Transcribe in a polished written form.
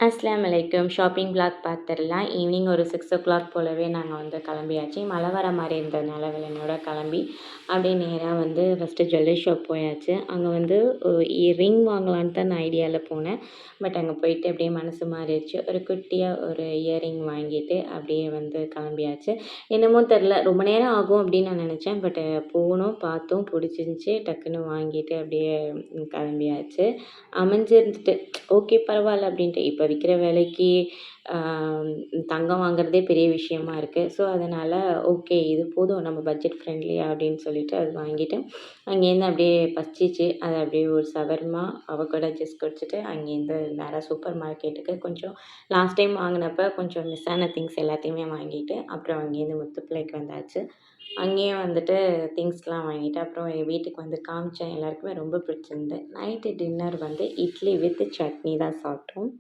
அஸ்ஸலாமு அலைக்கும். Shopping vlog பார்த்துரலாம். Evening ஒரு 6:00 போலவே நாங்க வந்து கிளம்பியாச்சு. மழை வர மாரி இருந்ததுனால வெள்ளனையோட கிளம்பி, அப்படியே நேரா வந்து ஃபஸ்ட்டு ஜுவல்லரி ஷாப் போயாச்சு. அங்க வந்து ரிங் வாங்கலான்னு தான் நான் ஐடியால போனேன். பட் அங்க போயிட்டு அப்படியே மனசு மாறிடுச்சு. ஒரு குட்டியா ஒரு இயரிங் வாங்கிட்டு அப்படியே வந்து கிளம்பியாச்சு. என்னமோ தெரில, ரொம்ப நேரம் ஆகும் அப்படின்னு நான் நினச்சேன். பட் போனோம், பார்த்தோம், பிடிச்சிருந்துச்சி. டக்குன்னு வாங்கிட்டு அப்படியே கிளம்பியாச்சு. அமைஞ்சிருந்துட்டு ஓகே பரவாயில்ல அப்படின்ட்டு. இப்போ விற்கிற விலைக்கு தங்கம் வாங்குறதே பெரிய விஷயமா இருக்குது. ஸோ அதனால் ஓகே இது போதும், நம்ம பட்ஜெட் ஃப்ரெண்ட்லி அப்படின்னு சொல்லிட்டு அது வாங்கிட்டு அங்கேருந்து அப்படியே பசிச்சிச்சு. அதை அப்படியே ஒரு சவர்மா அவகோடா ஜூஸ் குடிச்சிட்டு அங்கேருந்து நேராக சூப்பர் மார்க்கெட்டுக்கு கொஞ்சம் லாஸ்ட் டைம் வாங்கினப்ப கொஞ்சம் மிஸ் ஆன திங்ஸ் எல்லாத்தையுமே வாங்கிட்டு அப்புறம் அங்கேருந்து முத்துப்பிள்ளைக்கு வந்தாச்சு. அங்கேயும் வந்துட்டு திங்ஸ்லாம் வாங்கிட்டு அப்புறம் எங்கள் வீட்டுக்கு வந்து காமிச்சேன். எல்லாருக்குமே ரொம்ப பிடிச்சிருந்து. நைட்டு டின்னர் வந்து இட்லி வித் சட்னி தான் சாப்பிட்டோம்.